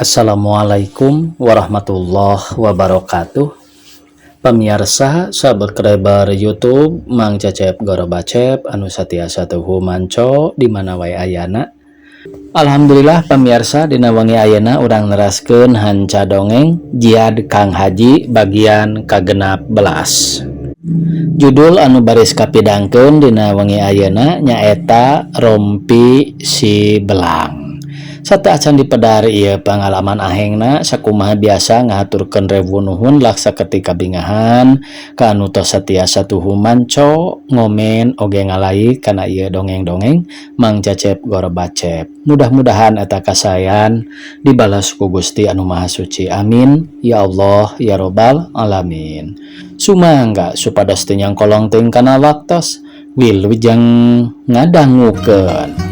Assalamualaikum warahmatullahi wabarakatuh. Pemirsa subscriber YouTube Mang Cecep Gorobacep anu satiasa tuhu manco di mana wae ayana. Alhamdulillah pemirsa dina wengi ayeuna urang neraskeun hanca dongeng Jiad Kang Haji bagian kagenap belas. Judul anu baris kapidangkeun dina wengi ayeuna nyaeta Rompi si Belang. Satu acan dipedar ieu pengalaman ahengna sakumaha biasa ngaturkeun rewu nuhun laksa ketika bingahan ka anu tos satiasa tuhu manco ngomen oge ngalai kana ieu dongeng-dongeng Mang Cecep Gorobacep. Mudah-mudahan eta kasayan dibalas ku Gusti anu Maha Suci. Amin ya Allah ya robbal alamin. Sumangga supados teu nyangkolong teuing kana waktos wilujeng ngadangukeun.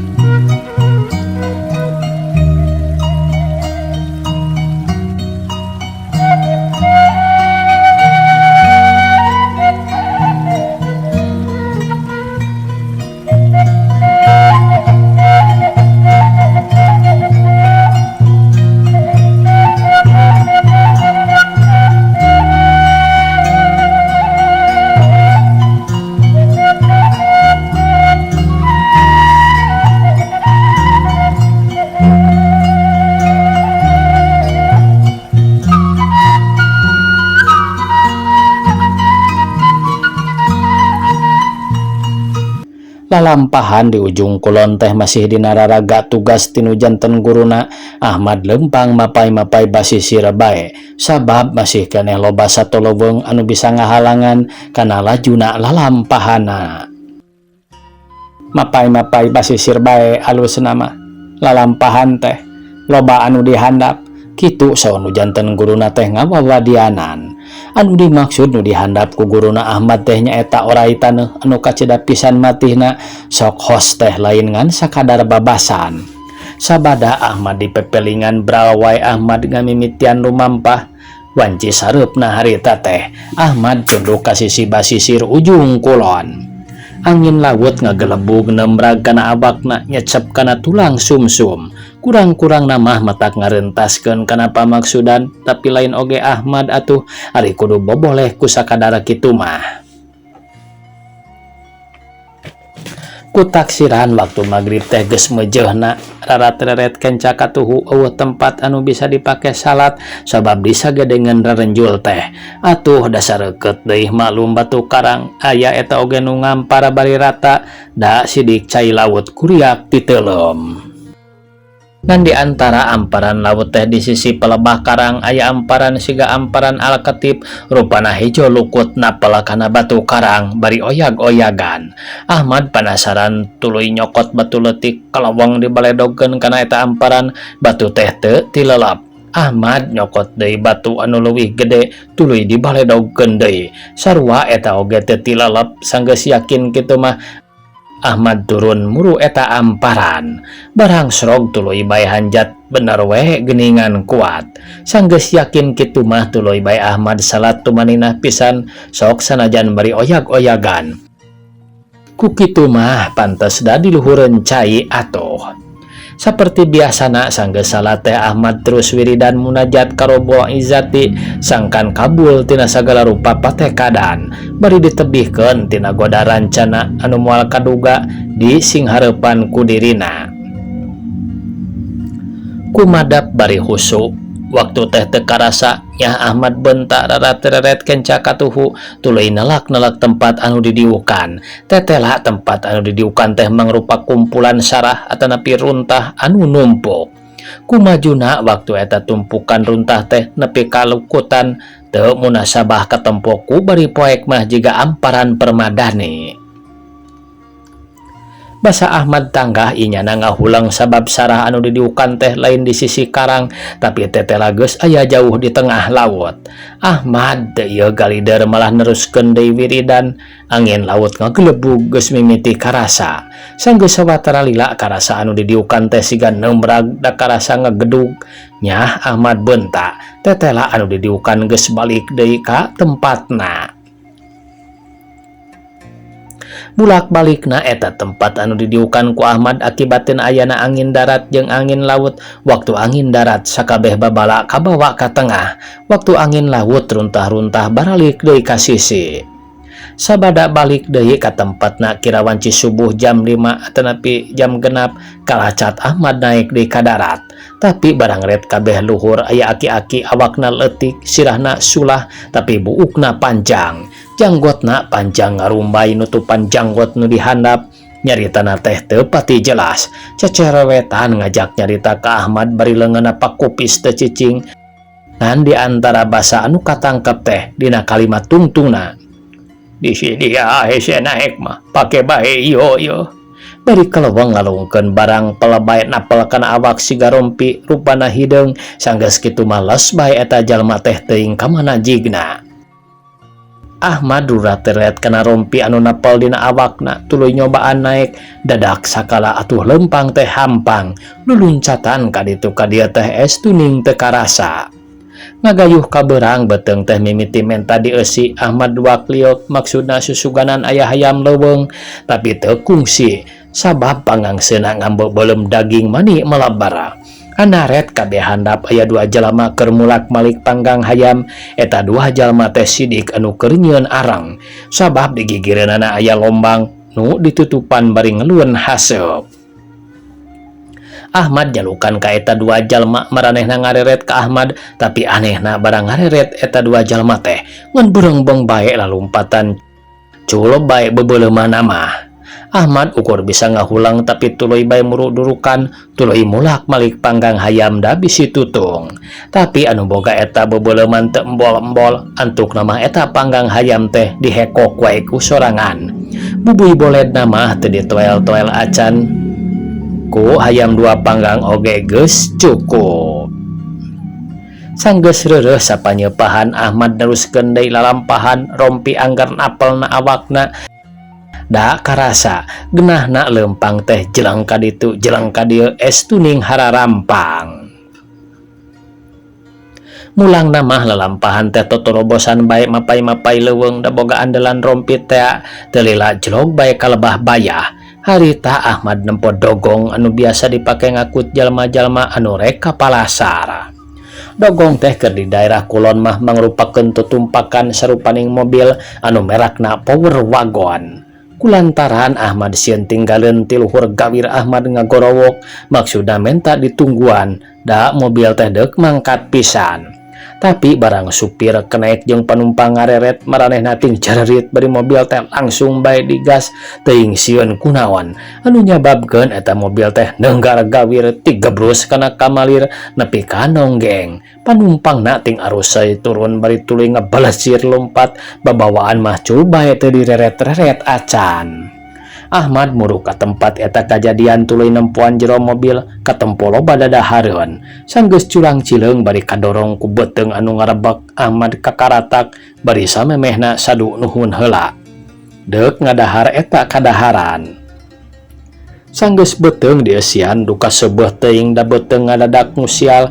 Lalampahan di ujung kulon teh masih dinararaga tugas tinu janten guruna Ahmad lempang mapai-mapai basisir bae sabab masih keneh loba satoloweung anu bisa ngahalangan kana lajuna lalampahana. Mapai-mapai basisir bae alusna mah lalampahan teh loba anu dihandap kitu saonu janten guruna teh ngawawadianan. Anu dimaksud nu dihandap ku guruna Ahmad teh nyaeta oraitan anu kacedak pisan matihna sok hos teh lain ngan sakadar babasan. Sabada Ahmad dipepelingan brawai Ahmad ngamimitian lumampah wanci sareupna harita teh Ahmad tunduk ka sisi basisir ujung kulon. Angin laut ngagelebug nembrag kana abakna nyecep kana tulang sumsum. Kurang-kurang namah matak ngarentaskeun kana pamaksudan tapi lain oge Ahmad atuh ari kudu boboleh ku sakadara kitu mah. Ku taksiran waktu magrib teh geus meujeuhna rarat-raret kenca katuhu eueuh tempat anu bisa dipake salat sabab disagedengan rarenjul teh. Atuh dasar reukeut deui maklum batu karang aya eta oge nu ngampara bari rata da sidik cai laut kuriak piteulem. Ngan di antara amparan laut teh di sisi pelebah karang aya amparan siga amparan Alkatib rupana hejo lukut napela kana batu karang bari oyag-oyagan. Ahmad penasaran tuluy nyokot batu leutik kalawang dibaledogkeun kana eta amparan batu teh teu tilelep. Ahmad nyokot deui batu anu leuwih gede tuluy dibaledogkeun deui sarua eta oge teu tilelep. Sanggeus yakin kitu mah Ahmad turun muru eta amparan barang srog tuluy bae hanjat bener we geuningan kuat. Sanggeus yakin kitu mah tuluy bae Ahmad salat tumaninah pisan sok sanajan bari oyag-oyagan. Ku kitu mah pantes da di luhureun cai atoh. Saperti biasana sanggeus salat teh Ahmad terus wiridan munajat ka Rabbul Izzati sangkan kabul tina sagala rupa patekadan bari ditebihkeun tina goda rancana anu moal kaduga di singhareupan ku dirina. Kumadap bari husu waktu teh teu karasa nya Ahmad bentak rarat-raret kenca katuhu tuluy nelak-nelak tempat anu didiukan. Tetela tempat anu didiukan teh mangrupa kumpulan sarah atanapi runtah anu numpuk. Kumajuna waktu eta tumpukan runtah teh nepi kalukutan teu munasabah katempo ku bari poek mah jiga amparan permadani. Basa Ahmad tanggah inyana ngahulang sabab sarah anu didiukan teh lain di sisi karang tapi tetela geus aya jauh di tengah laut. Ahmad teu ieu galider malah neruskeun deui wiridan. Angin laut ngagelebug geus mimiti karasa. Sanggeus sawatara lila karasa anu didiukan teh siga nembrag da karasa ngagedug. Nyah Ahmad bentak tetela anu didiukan geus balik deui ka tempatna. Bulak-balikna eta tempat anu didiukan ku Ahmad akibatin ayana angin darat jeung angin laut. Waktu angin darat sakabeh babala kabawa ka tengah, waktu angin laut runtah-runtah baralik deui ka sisi. Sabada balik deui ka tempatna kirawanci subuh jam 5 tenepi jam genap kalacat Ahmad naik deui ka darat. Tapi barang red kabeh luhur aya aki-aki awakna leutik sirahna sulah tapi buukna panjang. Janggotna panjang ngarumbay nutupan janggot nu dihandap. Nyaritana teh teu pati jelas. Cecerewetan ngajak nyarita ka Ahmad bari leungeunna pakupis teu cicing. Ngan di antara basa anu katangkep teh dina kalimat tungtungna. Di sini ya hese naik mah pake bae yo. Bari kaleweng ngalungkeun barang pelebay napel kana awak siga rompi rupana hideung sanggeus kitu males bae eta jalma teh teuing ka mana jigna. Ahmad durat teret kana rompi anu napel dina awakna tuluy nyobaan naik dadak sakala atuh lempang teh hampang luluncatan ka ditu ka dieu teh es tuning teu karasa. Ngagayuh ka beurang beteung teh mimiti menta dieusi Ahmad dua kliok maksudna susuganan aya hayam leuweung tapi teu kungsi sabab pangangseuna ngambeubeulem daging mani malabara. Anaret kabeh handap aya dua jalma keur mulak-malik panggang hayam eta dua jalma teh sidik anu keur nyieun arang sabab di gigireunana aya lombang nu ditutupan bari ngelueun haseup. Ahmad jalukan ka eta dua jalma maranehna ngareret ka Ahmad tapi anehna barang ngareret eta dua jalma teh ngan beureng-beung bae lalumpatan culob bae bebeuleumanna mah. Ahmad ukur bisa ngahulang tapi tuluy bae murudurukan tuluy mulak-malik panggang hayam da bisi tutung. Tapi anu boga eta bebeuleuman teu embol-embol antukna mah eta panggang hayam teh dihekok wae ku sorangan. Bubuy boledna mah teu ditoel-toel acan ku hayam dua panggang oge geus cukup. Sanggeus reureuh sapanyepahan Ahmad neruskeun deui lalampahan rompi anggar napelna awakna. Da karasa genahna lempang teh jelang ka ditu jelang ka dieu es tuning hararampang. Mulangna mah lalampahan teh totorobosan bae mapai-mapai leuweung da boga andelan rompi teh teu lila jelog bae kalebah bayah. Harita Ahmad nempo dogong anu biasa dipake ngakut jalma-jalma anu rek ka palasar. Dogong teh keur di daerah kulon mah mangrupakeun tutumpakan sarupaning mobil anu merakna Power Wagon. Kulantaran Ahmad sieun tinggaleun ti luhur gawir Ahmad ngagorowok maksudna menta ditungguan da mobil teh deuk mangkat pisan. Tapi barang supir kenaik jeung panumpang ngareret maranehna ting jarerit bari mobil teh langsung bae digas teuing sieun kunaon anu nyababkeun eta mobil teh neunggar gawir tigebrus kana kamalir nepi ka nonggeng. Panumpangna ting arusai turun bari tuluy ngabalesir lompat babawaan mah coba teu direret-reret acan. Ahmad muru ka tempat eta kajadian tuluy nempuan jero mobil katempo loba dadahareun. Sanggeus curang cileung bari kadorong ku beteung anu ngarebek Ahmad ka karatak bari samemehna sadu nuhun heula. Deuk ngadahar eta kadaharan. Sanggeus beteung dieusian duka seubeuh teuing da beteung ngadadak musial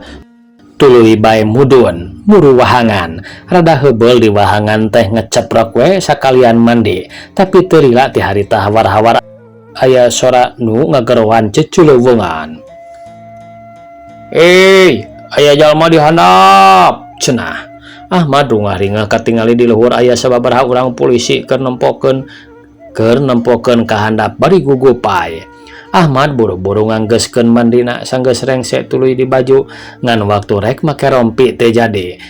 tuluy bae mudun muru wahangan rada heubeul di wahangan teh ngeceprok we sakalian mandi tapi teu lila ti harita hawar-hawar aya sora nu ngagerowan ceculeuweungan. Aya jalma di handap cenah. Ahmad rungah-ringah katingali di luhur aya sababaraha urang polisi keur nempokeun ka handap bari gugupay. Ahmad buru-buru nganggeuskeun mandina sanggeus rengse tuluy di baju ngan waktu rek make rompi teu jadi.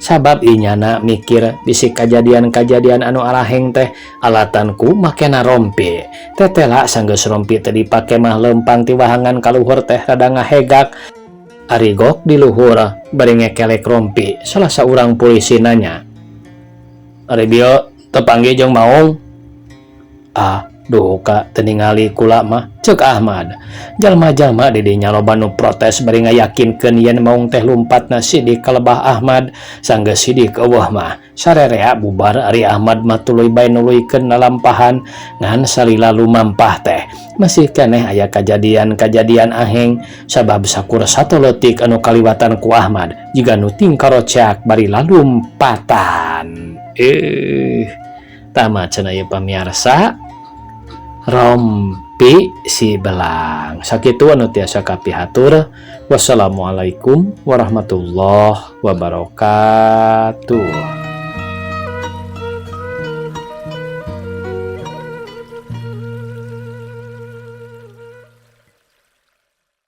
Sabab inyana mikir bisi kajadian-kajadian anu alaheng teh alatanku makena rompi. Tetela sanggeus rompi teu dipake mah lempang ti wahangan ka luhur teh rada ngahegak. Arigok di luhur bari ngekelek rompi salah saurang polisi nanya. "Ari bieu teu panggih jeung maung?" Duh ka teningali kula mah ceuk Ahmad. Jalma-jalma di dinya loba nu protes bari ngayakinkeun yen maung teh lumpatna sidik kalebah Ahmad. Sanggeus sidik eueuh mah sarerea bubar ari Ahmad mah tuluy bae nuluykeun lalampahan ngan salila lumampah teh. Masih keneh aya kajadian-kajadian aheng sabab sakur sato leutik anu kaliwatan ku Ahmad jiga nu ting karoceak bari lalumpatan. tamat cenah pamirsa rompi si belang sakitu anu tiasa kapihatur. Wassalamualaikum warahmatullahi wabarakatuh.